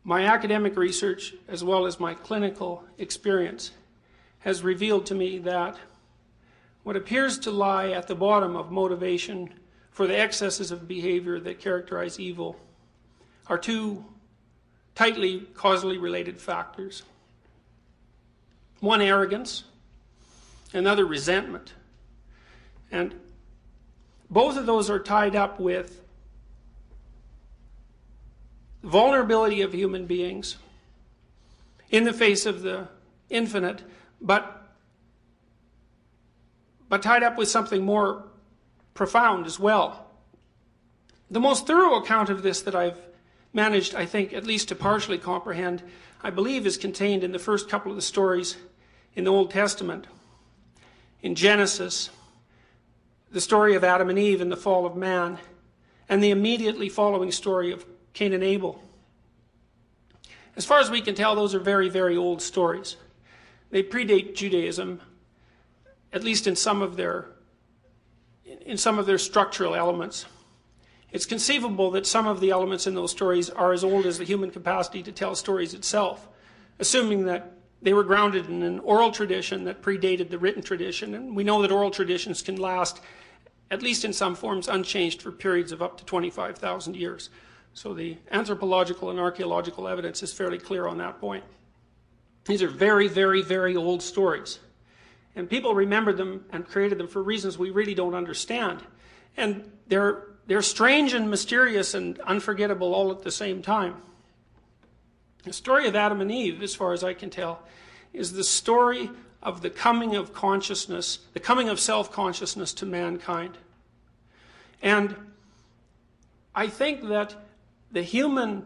my academic research, as well as my clinical experience, has revealed to me that what appears to lie at the bottom of motivation for the excesses of behavior that characterize evil are two tightly causally related factors. One, arrogance, another, resentment. And both of those are tied up with vulnerability of human beings in the face of the infinite, but tied up with something more profound as well. The most thorough account of this that I've managed, I think, at least to partially comprehend, I believe is contained in the first couple of the stories in the Old Testament. In Genesis, the story of Adam and Eve and the fall of man, and the immediately following story of Cain and Abel. As far as we can tell, those are very, very old stories. They predate Judaism, at least in some of their structural elements. It's conceivable that some of the elements in those stories are as old as the human capacity to tell stories itself, assuming that they were grounded in an oral tradition that predated the written tradition. And we know that oral traditions can last, at least in some forms, unchanged for periods of up to 25,000 years. So the anthropological and archaeological evidence is fairly clear on that point. These are very, very, very old stories. And people remembered them and created them for reasons we really don't understand. And they're strange and mysterious and unforgettable all at the same time. The story of Adam and Eve, as far as I can tell, is the story of the coming of consciousness, the coming of self-consciousness to mankind. And I think that the human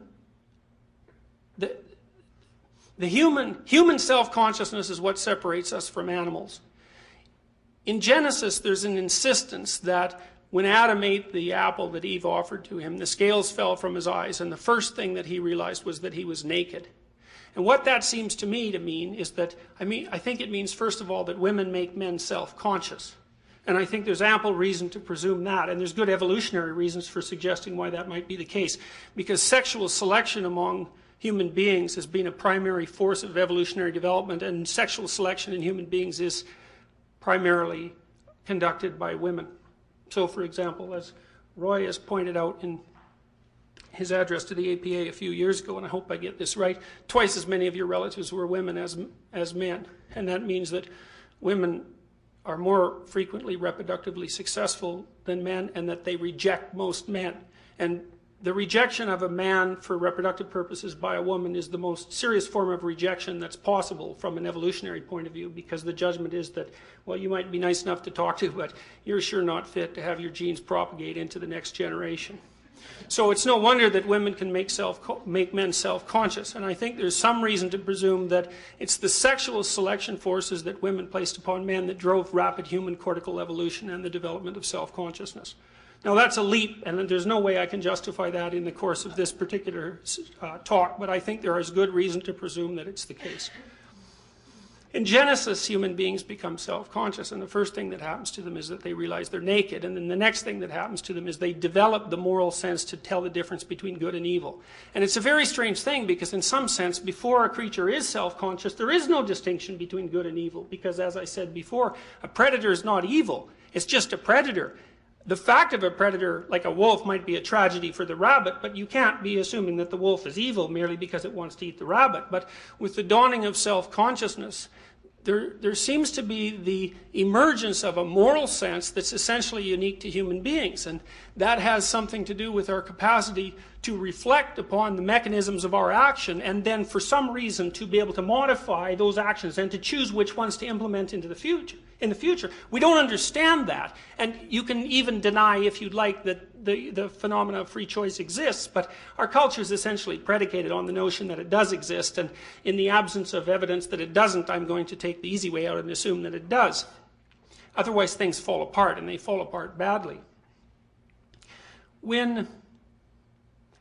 self-consciousness is what separates us from animals. In Genesis, there's an insistence that when Adam ate the apple that Eve offered to him, the scales fell from his eyes, and the first thing that he realized was that he was naked. And what that seems to me to mean is that, I think it means, first of all, that women make men self-conscious. And I think there's ample reason to presume that, and there's good evolutionary reasons for suggesting why that might be the case. Because sexual selection among human beings has been a primary force of evolutionary development, and sexual selection in human beings is primarily conducted by women. So, for example, as Roy has pointed out in his address to the APA a few years ago, and I hope I get this right, twice as many of your relatives were women as men. And that means that women are more frequently reproductively successful than men, and that they reject most men. And the rejection of a man for reproductive purposes by a woman is the most serious form of rejection that's possible from an evolutionary point of view, because the judgment is that, well, you might be nice enough to talk to, but you're sure not fit to have your genes propagate into the next generation. So it's no wonder that women can make men self-conscious. And I think there's some reason to presume that it's the sexual selection forces that women placed upon men that drove rapid human cortical evolution and the development of self-consciousness. Now, that's a leap, and there's no way I can justify that in the course of this particular talk, but I think there is good reason to presume that it's the case. In Genesis, human beings become self-conscious, and the first thing that happens to them is that they realize they're naked, and then the next thing that happens to them is they develop the moral sense to tell the difference between good and evil. And it's a very strange thing, because in some sense, before a creature is self-conscious, there is no distinction between good and evil, because as I said before, a predator is not evil, it's just a predator. The fact of a predator, like a wolf, might be a tragedy for the rabbit, but you can't be assuming that the wolf is evil merely because it wants to eat the rabbit. But with the dawning of self-consciousness, there seems to be the emergence of a moral sense that's essentially unique to human beings. And that has something to do with our capacity to reflect upon the mechanisms of our action, and then for some reason to be able to modify those actions and to choose which ones to implement into the future. In the future, we don't understand that, and you can even deny, if you'd like, that the phenomena of free choice exists, but our culture is essentially predicated on the notion that it does exist, and in the absence of evidence that it doesn't, I'm going to take the easy way out and assume that it does. Otherwise, things fall apart, and they fall apart badly.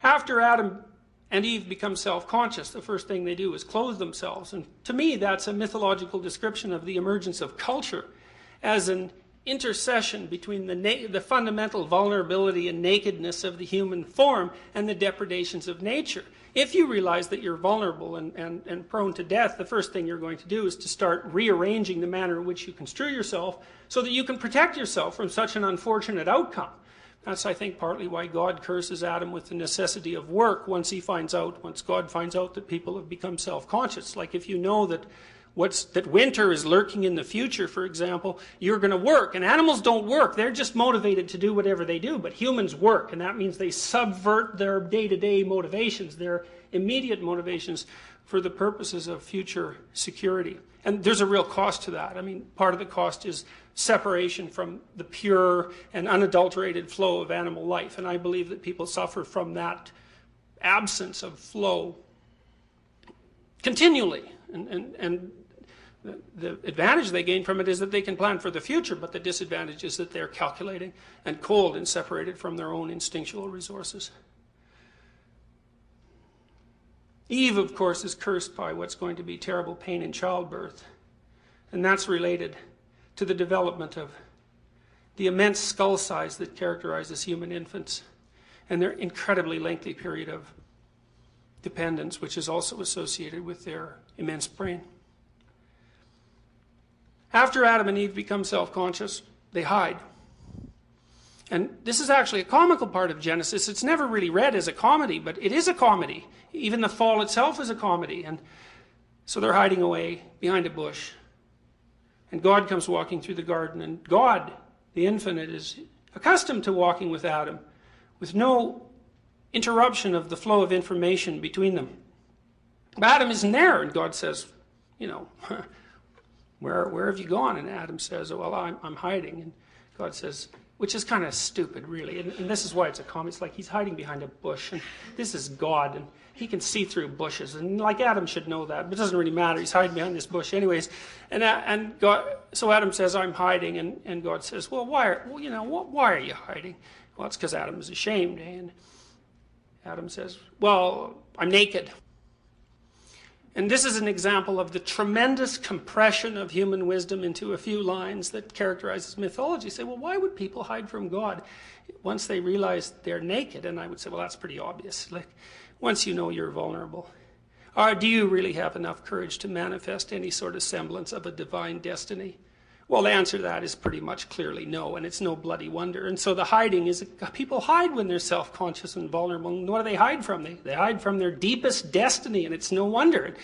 After Adam and Eve become self-conscious, the first thing they do is clothe themselves. And to me, that's a mythological description of the emergence of culture as an intercession between the fundamental vulnerability and nakedness of the human form and the depredations of nature. If you realize that you're vulnerable and prone to death, the first thing you're going to do is to start rearranging the manner in which you construe yourself so that you can protect yourself from such an unfortunate outcome. That's, I think, partly why God curses Adam with the necessity of work once God finds out that people have become self-conscious. Like if you know that winter is lurking in the future, for example, you're going to work. And animals don't work. They're just motivated to do whatever they do. But humans work, and that means they subvert their day-to-day motivations, their immediate motivations, for the purposes of future security. And there's a real cost to that. I mean, part of the cost is separation from the pure and unadulterated flow of animal life. And I believe that people suffer from that absence of flow continually. And the advantage they gain from it is that they can plan for the future, but the disadvantage is that they're calculating and cold and separated from their own instinctual resources. Eve, of course, is cursed by what's going to be terrible pain in childbirth. And that's related to the development of the immense skull size that characterizes human infants and their incredibly lengthy period of dependence, which is also associated with their immense brain. After Adam and Eve become self-conscious, they hide. And this is actually a comical part of Genesis. It's never really read as a comedy, but it is a comedy. Even the fall itself is a comedy. And so they're hiding away behind a bush. And God comes walking through the garden. And God, the infinite, is accustomed to walking with Adam with no interruption of the flow of information between them. But Adam isn't there. And God says, where have you gone? And Adam says, oh, well, I'm hiding. And God says, which is kind of stupid, really. And this is why it's a comedy. It's like he's hiding behind a bush. And this is God. And he can see through bushes. And like Adam should know that. But it doesn't really matter. He's hiding behind this bush anyways. And God, so Adam says, I'm hiding. And God says, well, why are you hiding? Well, it's because Adam is ashamed. And Adam says, well, I'm naked. And this is an example of the tremendous compression of human wisdom into a few lines that characterizes mythology. You say, well, why would people hide from God once they realize they're naked? And I would say, well, that's pretty obvious. Like, once you know you're vulnerable. Or do you really have enough courage to manifest any sort of semblance of a divine destiny? Well, the answer to that is pretty much clearly no, and it's no bloody wonder. And so the hiding is, people hide when they're self-conscious and vulnerable. And what do they hide from? They hide from their deepest destiny, and it's no wonder. And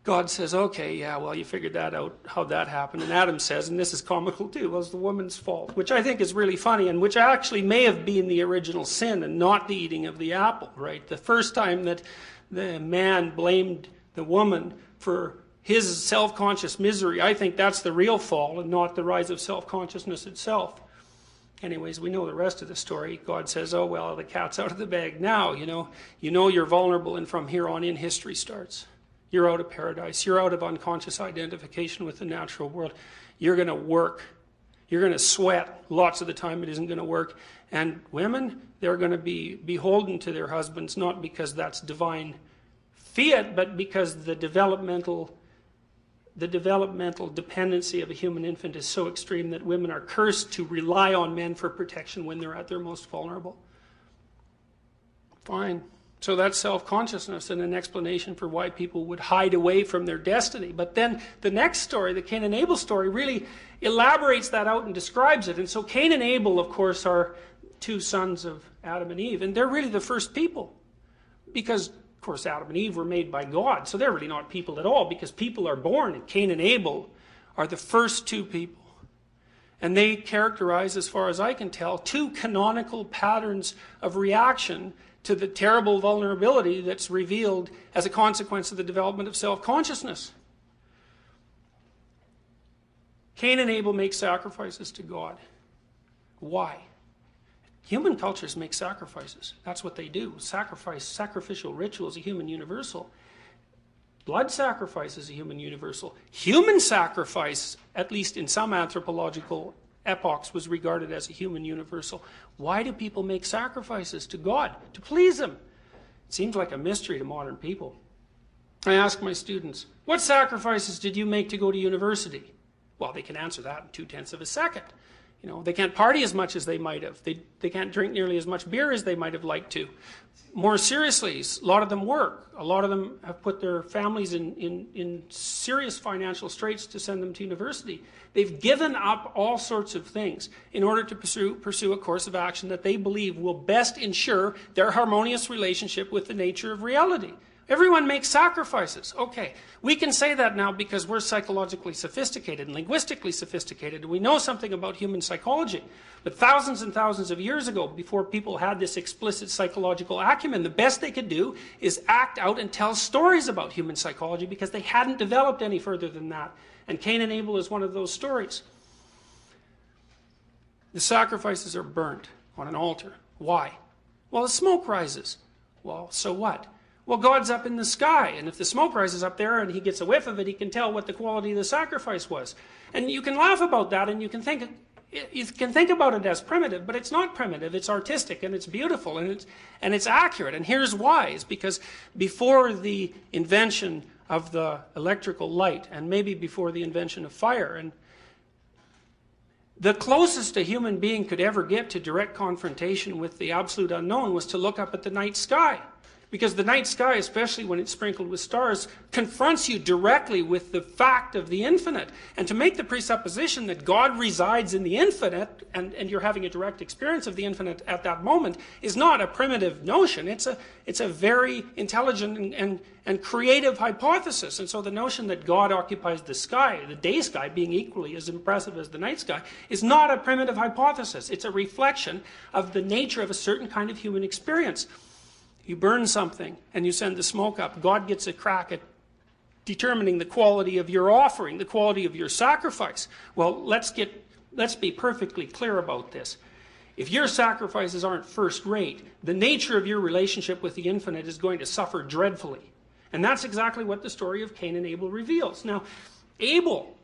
God says, okay, yeah, well, you figured that out, how that happened. And Adam says, and this is comical too, well, it's the woman's fault, which I think is really funny, and which actually may have been the original sin and not the eating of the apple, right? The first time that the man blamed the woman for his self-conscious misery, I think that's the real fall and not the rise of self-consciousness itself. Anyways, we know the rest of the story. God says, oh, well, the cat's out of the bag now, you know you're vulnerable, and from here on in, history starts. You're out of paradise. You're out of unconscious identification with the natural world. You're going to work. You're going to sweat. Lots of the time it isn't going to work. And women, they're going to be beholden to their husbands, not because that's divine fiat, but because the developmental dependency of a human infant is so extreme that women are cursed to rely on men for protection when they're at their most vulnerable. Fine. So that's self-consciousness and an explanation for why people would hide away from their destiny. But then the next story, the Cain and Abel story, really elaborates that out and describes it. And so Cain and Abel, of course, are two sons of Adam and Eve. And they're really the first people. Because, of course, Adam and Eve were made by God. So they're really not people at all, because people are born. And Cain and Abel are the first two people. And they characterize, as far as I can tell, two canonical patterns of reaction to the terrible vulnerability that's revealed as a consequence of the development of self-consciousness. Cain and Abel make sacrifices to God. Why? Human cultures make sacrifices. That's what they do. Sacrificial ritual is a human universal. Blood sacrifice is a human universal. Human sacrifice, at least in some anthropological epochs, was regarded as a human universal. Why do people make sacrifices to God? To please Him. It seems like a mystery to modern people. I ask my students, what sacrifices did you make to go to university? Well, they can answer that in 2/10 of a second. They can't party as much as they might have. They can't drink nearly as much beer as they might have liked to. More seriously, a lot of them work. A lot of them have put their families in serious financial straits to send them to university. They've given up all sorts of things in order to pursue a course of action that they believe will best ensure their harmonious relationship with the nature of reality. Everyone makes sacrifices. Okay, we can say that now because we're psychologically sophisticated and linguistically sophisticated, and we know something about human psychology. But thousands and thousands of years ago, before people had this explicit psychological acumen, the best they could do is act out and tell stories about human psychology because they hadn't developed any further than that. And Cain and Abel is one of those stories. The sacrifices are burnt on an altar. Why? Well, the smoke rises. Well, so what? Well, God's up in the sky, and if the smoke rises up there and he gets a whiff of it, he can tell what the quality of the sacrifice was. And you can laugh about that, and you can think about it as primitive, but it's not primitive. It's artistic, and it's beautiful, and it's accurate. And here's why. It's because before the invention of the electrical light, and maybe before the invention of fire, and the closest a human being could ever get to direct confrontation with the absolute unknown was to look up at the night sky. Because the night sky, especially when it's sprinkled with stars, confronts you directly with the fact of the infinite. And to make the presupposition that God resides in the infinite, and you're having a direct experience of the infinite at that moment, is not a primitive notion. It's a very intelligent and creative hypothesis. And so the notion that God occupies the sky, the day sky being equally as impressive as the night sky, is not a primitive hypothesis. It's a reflection of the nature of a certain kind of human experience. You burn something and you send the smoke up. God gets a crack at determining the quality of your offering, the quality of your sacrifice. Well, let's be perfectly clear about this. If your sacrifices aren't first rate, the nature of your relationship with the infinite is going to suffer dreadfully. And that's exactly what the story of Cain and Abel reveals. Now, Abel,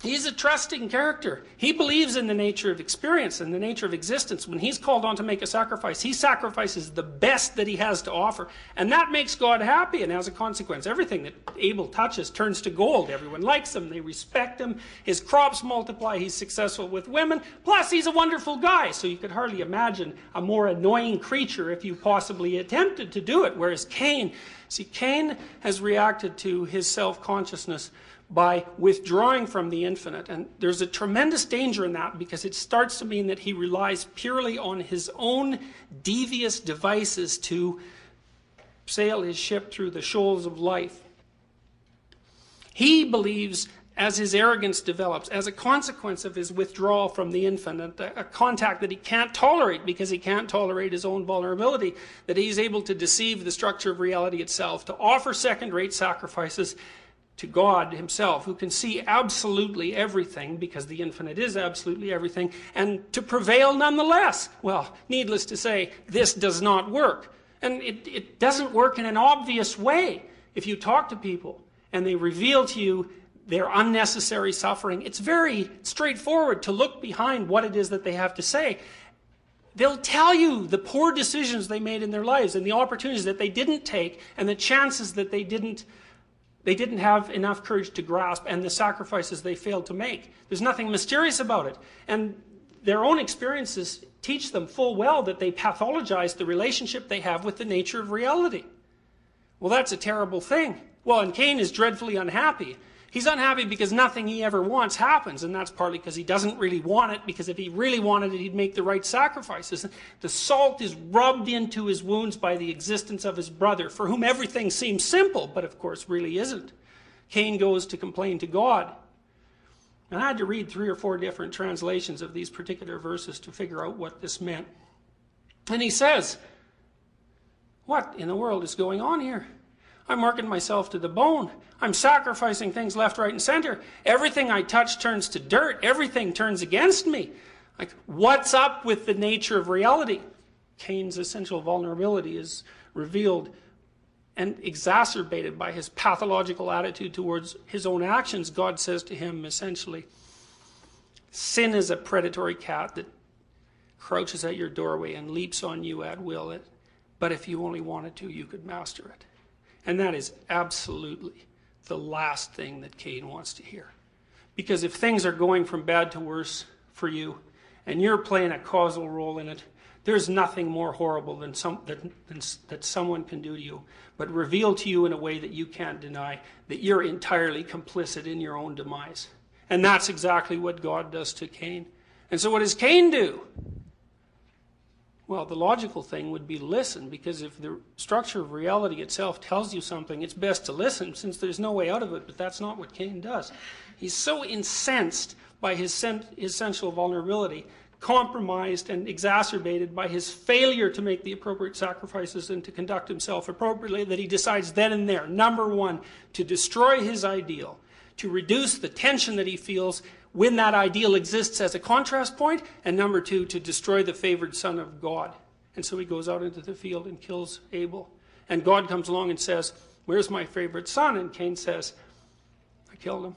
he's a trusting character. He believes in the nature of experience and the nature of existence. When he's called on to make a sacrifice, he sacrifices the best that he has to offer. And that makes God happy. And as a consequence, everything that Abel touches turns to gold. Everyone likes him. They respect him. His crops multiply. He's successful with women. Plus, he's a wonderful guy. So you could hardly imagine a more annoying creature if you possibly attempted to do it. Whereas Cain has reacted to his self-consciousness by withdrawing from the infinite. And there's a tremendous danger in that because it starts to mean that he relies purely on his own devious devices to sail his ship through the shoals of life. He believes, as his arrogance develops, as a consequence of his withdrawal from the infinite, a contact that he can't tolerate because he can't tolerate his own vulnerability, that he's able to deceive the structure of reality itself, to offer second-rate sacrifices to God himself, who can see absolutely everything, because the infinite is absolutely everything, and to prevail nonetheless. Well, needless to say, this does not work. And it doesn't work in an obvious way. If you talk to people and they reveal to you their unnecessary suffering, it's very straightforward to look behind what it is that they have to say. They'll tell you the poor decisions they made in their lives and the opportunities that they didn't take and the chances that they didn't have enough courage to grasp and the sacrifices they failed to make. There's nothing mysterious about it. And their own experiences teach them full well that they pathologize the relationship they have with the nature of reality. Well, that's a terrible thing. Well, and Cain is dreadfully unhappy. He's unhappy because nothing he ever wants happens, and that's partly because he doesn't really want it, because if he really wanted it, he'd make the right sacrifices. The salt is rubbed into his wounds by the existence of his brother, for whom everything seems simple, but of course really isn't. Cain goes to complain to God. And I had to read 3 or 4 different translations of these particular verses to figure out what this meant. And he says, what in the world is going on here? I'm working myself to the bone. I'm sacrificing things left, right, and center. Everything I touch turns to dirt. Everything turns against me. Like, what's up with the nature of reality? Cain's essential vulnerability is revealed and exacerbated by his pathological attitude towards his own actions. God says to him, essentially, sin is a predatory cat that crouches at your doorway and leaps on you at will. But if you only wanted to, you could master it. And that is absolutely the last thing that Cain wants to hear. Because if things are going from bad to worse for you, and you're playing a causal role in it, there's nothing more horrible than that someone can do to you, but reveal to you in a way that you can't deny that you're entirely complicit in your own demise. And that's exactly what God does to Cain. And so what does Cain do? Well, the logical thing would be listen, because if the structure of reality itself tells you something, it's best to listen, since there's no way out of it, but that's not what Cain does. He's so incensed by his sensual vulnerability, compromised and exacerbated by his failure to make the appropriate sacrifices and to conduct himself appropriately, that he decides then and there, number one, to destroy his ideal, to reduce the tension that he feels when that ideal exists as a contrast point, and number two, to destroy the favored son of God. And so he goes out into the field and kills Abel. And God comes along and says, where's my favorite son? And Cain says, I killed him.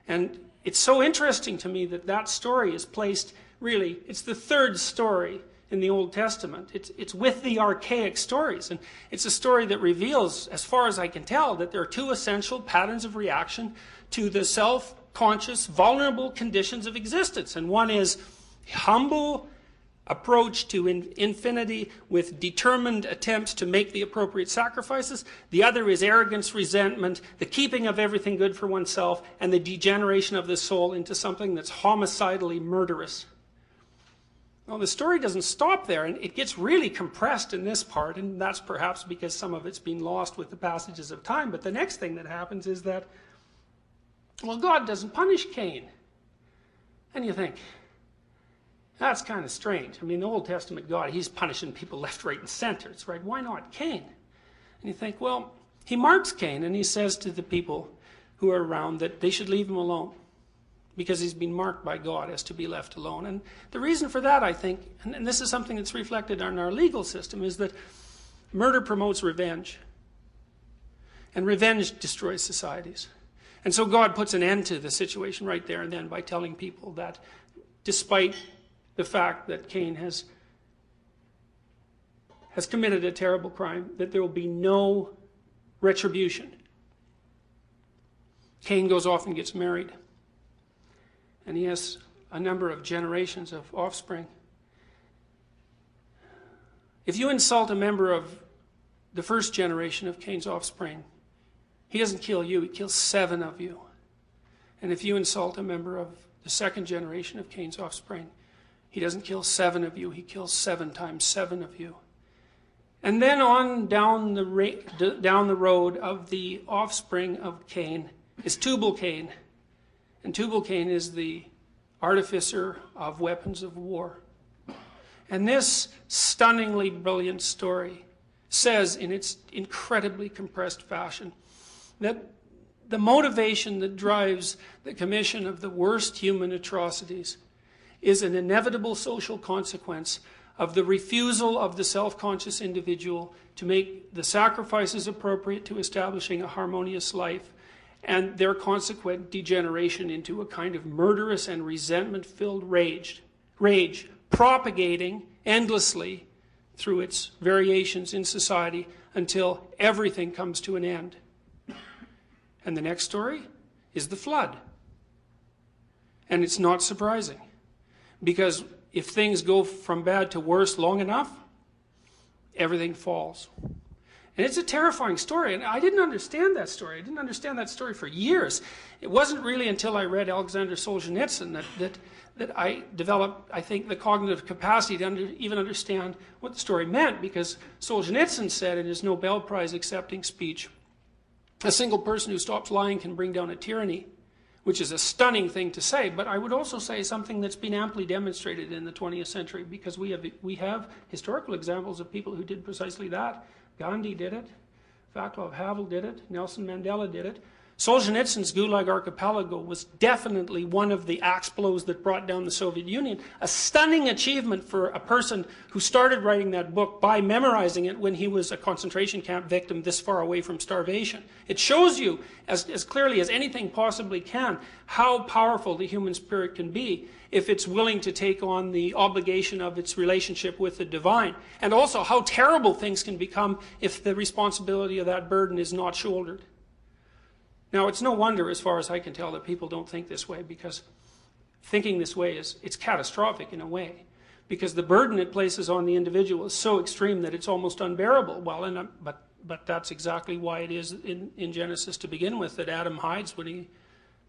And it's so interesting to me that that story is placed, really, it's the third story in the Old Testament. It's with the archaic stories. And it's a story that reveals, as far as I can tell, that there are two essential patterns of reaction to the self-conscious, vulnerable conditions of existence. And one is humble approach to infinity with determined attempts to make the appropriate sacrifices. The other is arrogance, resentment, the keeping of everything good for oneself, and the degeneration of the soul into something that's homicidally murderous. Well, the story doesn't stop there, and it gets really compressed in this part, and that's perhaps because some of it's been lost with the passages of time. But the next thing that happens is that, well, God doesn't punish Cain. And you think, that's kind of strange. I mean, the Old Testament God, he's punishing people left, right, and center. It's right, why not Cain? And you think, well, he marks Cain, and he says to the people who are around that they should leave him alone, because he's been marked by God as to be left alone. And the reason for that, I think, and this is something that's reflected in our legal system, is that murder promotes revenge. And revenge destroys societies. And so God puts an end to the situation right there and then by telling people that despite the fact that Cain has committed a terrible crime, that there will be no retribution. Cain goes off and gets married. And he has a number of generations of offspring. If you insult a member of the first generation of Cain's offspring, he doesn't kill you, he kills 7 of you. And if you insult a member of the second generation of Cain's offspring, he doesn't kill 7 of you, he kills 7 times 7 of you. And then on down the road of the offspring of Cain is Tubal-Cain. And Tubal-Cain is the artificer of weapons of war. And this stunningly brilliant story says in its incredibly compressed fashion that the motivation that drives the commission of the worst human atrocities is an inevitable social consequence of the refusal of the self-conscious individual to make the sacrifices appropriate to establishing a harmonious life, and their consequent degeneration into a kind of murderous and resentment-filled rage, propagating endlessly through its variations in society until everything comes to an end. And the next story is the flood. And it's not surprising, because if things go from bad to worse long enough, everything falls. And it's a terrifying story, and I didn't understand that story. I didn't understand that story for years. It wasn't really until I read Alexander Solzhenitsyn that I developed, I think, the cognitive capacity to even understand what the story meant, because Solzhenitsyn said in his Nobel Prize accepting speech, a single person who stops lying can bring down a tyranny, which is a stunning thing to say, but I would also say something that's been amply demonstrated in the 20th century, because we have historical examples of people who did precisely that. Gandhi did it, Václav Havel did it, Nelson Mandela did it. Solzhenitsyn's Gulag Archipelago was definitely one of the axe blows that brought down the Soviet Union. A stunning achievement for a person who started writing that book by memorizing it when he was a concentration camp victim this far away from starvation. It shows you, as clearly as anything possibly can, how powerful the human spirit can be if it's willing to take on the obligation of its relationship with the divine. And also how terrible things can become if the responsibility of that burden is not shouldered. Now, it's no wonder, as far as I can tell, that people don't think this way, because thinking this way it's catastrophic in a way, because the burden it places on the individual is so extreme that it's almost unbearable. Well, but that's exactly why it is in Genesis to begin with that Adam hides when he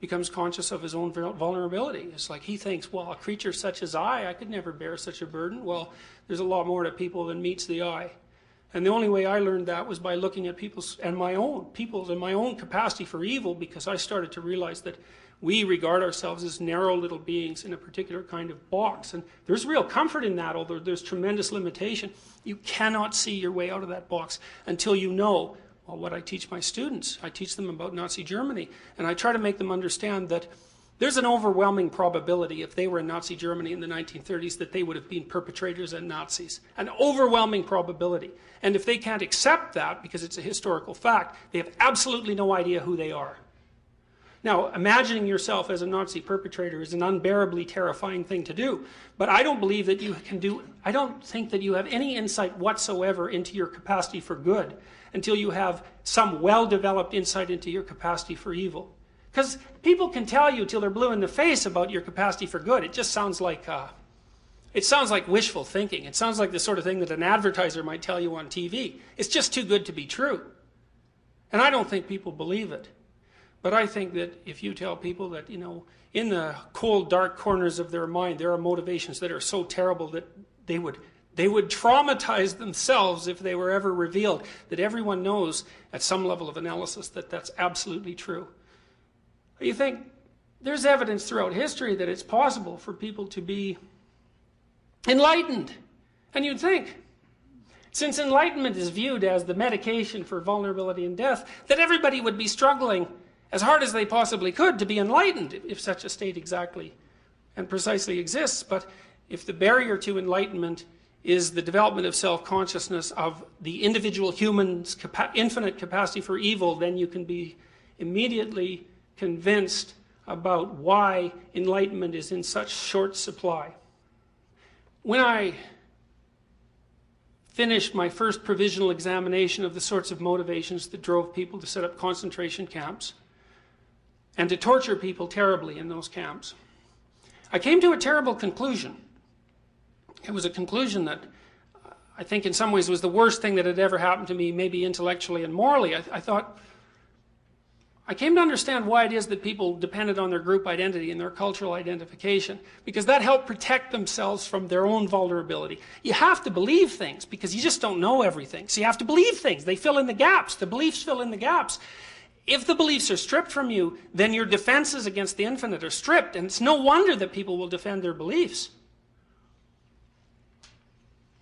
becomes conscious of his own vulnerability. It's like he thinks, well, a creature such as I could never bear such a burden. Well, there's a lot more to people than meets the eye. And the only way I learned that was by looking at people's and my own capacity for evil, because I started to realize that we regard ourselves as narrow little beings in a particular kind of box. And there's real comfort in that, although there's tremendous limitation. You cannot see your way out of that box until you know, well, what I teach my students. I teach them about Nazi Germany, and I try to make them understand that there's an overwhelming probability if they were in Nazi Germany in the 1930s that they would have been perpetrators and Nazis. An overwhelming probability. And if they can't accept that, because it's a historical fact, they have absolutely no idea who they are. Now, imagining yourself as a Nazi perpetrator is an unbearably terrifying thing to do, but I don't believe that you can do, I don't think that you have any insight whatsoever into your capacity for good until you have some well-developed insight into your capacity for evil. Because people can tell you till they're blue in the face about your capacity for good. It just sounds like, wishful thinking. It sounds like the sort of thing that an advertiser might tell you on TV. It's just too good to be true. And I don't think people believe it. But I think that if you tell people that, in the cold, dark corners of their mind, there are motivations that are so terrible that they would traumatize themselves if they were ever revealed, that everyone knows at some level of analysis that that's absolutely true. You think there's evidence throughout history that it's possible for people to be enlightened. And you'd think, since enlightenment is viewed as the medication for vulnerability and death, that everybody would be struggling as hard as they possibly could to be enlightened, if such a state exactly and precisely exists. But if the barrier to enlightenment is the development of self-consciousness of the individual human's infinite capacity for evil, then you can be immediately convinced about why enlightenment is in such short supply. When I finished my first provisional examination of the sorts of motivations that drove people to set up concentration camps and to torture people terribly in those camps, I came to a terrible conclusion. It was a conclusion that I think in some ways was the worst thing that had ever happened to me, maybe intellectually and morally. I came to understand why it is that people depended on their group identity and their cultural identification, because that helped protect themselves from their own vulnerability. You have to believe things because you just don't know everything. So you have to believe things. They fill in the gaps. The beliefs fill in the gaps. If the beliefs are stripped from you, then your defenses against the infinite are stripped, and it's no wonder that people will defend their beliefs.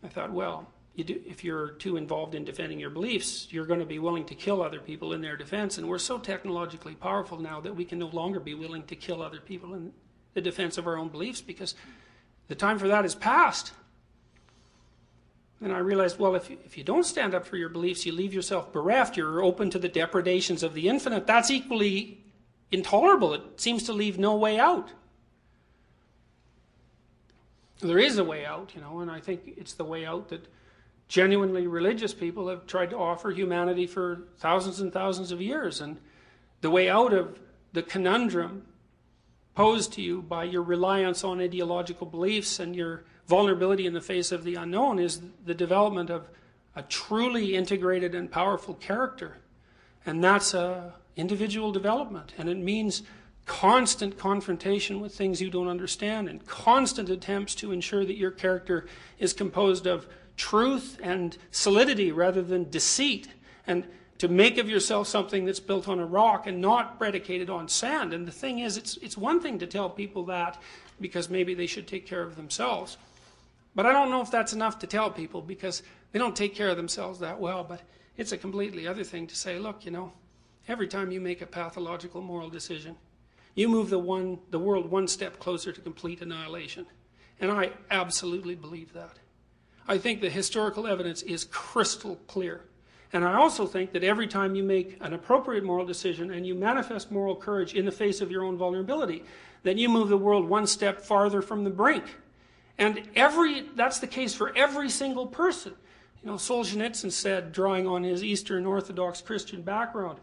I thought, well, if you're too involved in defending your beliefs, you're going to be willing to kill other people in their defense. And we're so technologically powerful now that we can no longer be willing to kill other people in the defense of our own beliefs, because the time for that is past. And I realized, well, if you don't stand up for your beliefs, you leave yourself bereft. You're open to the depredations of the infinite. That's equally intolerable. It seems to leave no way out. There is a way out, and I think it's the way out that genuinely religious people have tried to offer humanity for thousands and thousands of years. And the way out of the conundrum posed to you by your reliance on ideological beliefs and your vulnerability in the face of the unknown is the development of a truly integrated and powerful character. And that's individual development. And it means constant confrontation with things you don't understand and constant attempts to ensure that your character is composed of truth and solidity rather than deceit, and to make of yourself something that's built on a rock and not predicated on sand. And the thing is, it's one thing to tell people that because maybe they should take care of themselves. But I don't know if that's enough to tell people because they don't take care of themselves that well. But it's a completely other thing to say, look, every time you make a pathological moral decision, you move the world one step closer to complete annihilation. And I absolutely believe that. I think the historical evidence is crystal clear. And I also think that every time you make an appropriate moral decision and you manifest moral courage in the face of your own vulnerability, then you move the world one step farther from the brink. And that's the case for every single person. Solzhenitsyn said, drawing on his Eastern Orthodox Christian background,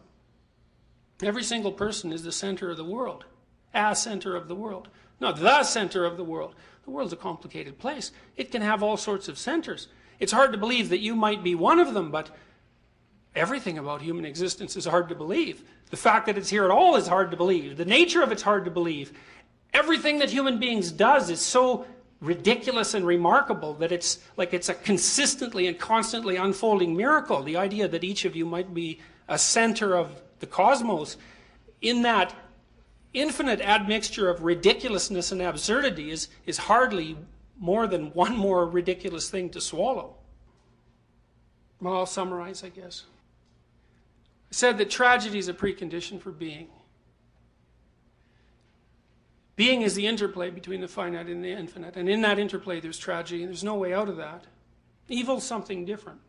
every single person is the center of the world, a center of the world. not the center of the world. The world's a complicated place. It can have all sorts of centers. It's hard to believe that you might be one of them, but everything about human existence is hard to believe. The fact that it's here at all is hard to believe. The nature of it's hard to believe. Everything that human beings does is so ridiculous and remarkable that it's like it's a consistently and constantly unfolding miracle. The idea that each of you might be a center of the cosmos in that infinite admixture of ridiculousness and absurdity is hardly more than one more ridiculous thing to swallow. Well, I'll summarize, I guess. I said that tragedy is a precondition for being. Being is the interplay between the finite and the infinite. And in that interplay there's tragedy, and there's no way out of that. Evil's something different.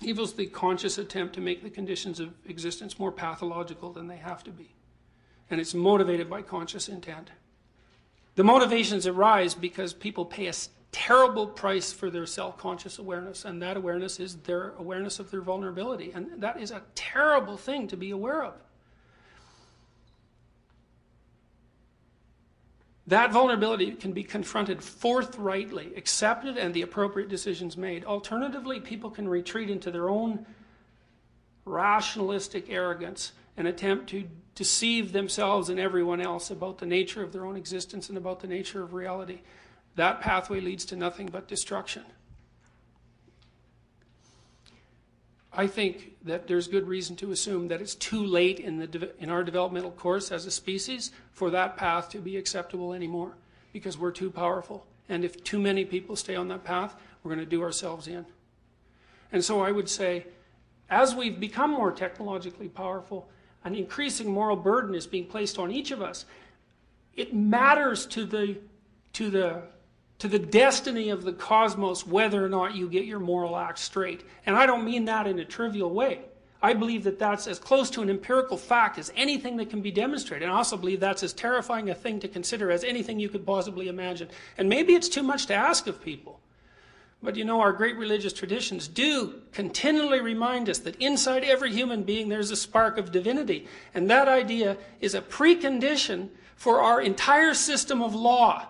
Evil's the conscious attempt to make the conditions of existence more pathological than they have to be. And it's motivated by conscious intent. The motivations arise because people pay a terrible price for their self-conscious awareness, and that awareness is their awareness of their vulnerability. And that is a terrible thing to be aware of. That vulnerability can be confronted forthrightly, accepted, and the appropriate decisions made. Alternatively, people can retreat into their own rationalistic arrogance and attempt to deceive themselves and everyone else about the nature of their own existence and about the nature of reality. That pathway leads to nothing but destruction. I think that there's good reason to assume that it's too late in our developmental course as a species for that path to be acceptable anymore, because we're too powerful. And if too many people stay on that path, we're going to do ourselves in. And so I would say, as we've become more technologically powerful, an increasing moral burden is being placed on each of us. It matters to the destiny of the cosmos whether or not you get your moral act straight. And I don't mean that in a trivial way. I believe that that's as close to an empirical fact as anything that can be demonstrated. And I also believe that's as terrifying a thing to consider as anything you could possibly imagine. And maybe it's too much to ask of people. But you know, our great religious traditions do continually remind us that inside every human being there's a spark of divinity. And that idea is a precondition for our entire system of law.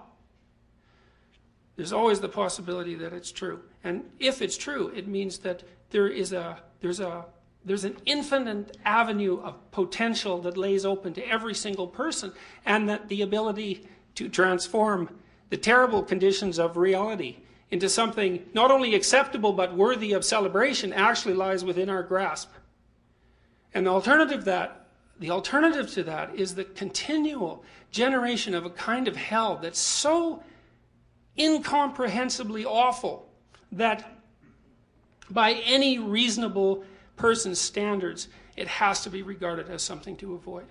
There's always the possibility that it's true. And if it's true, it means that there's an infinite avenue of potential that lays open to every single person, and that the ability to transform the terrible conditions of reality into something not only acceptable but worthy of celebration actually lies within our grasp. And the alternative to that is the continual generation of a kind of hell that's so incomprehensibly awful that by any reasonable person's standards, it has to be regarded as something to avoid.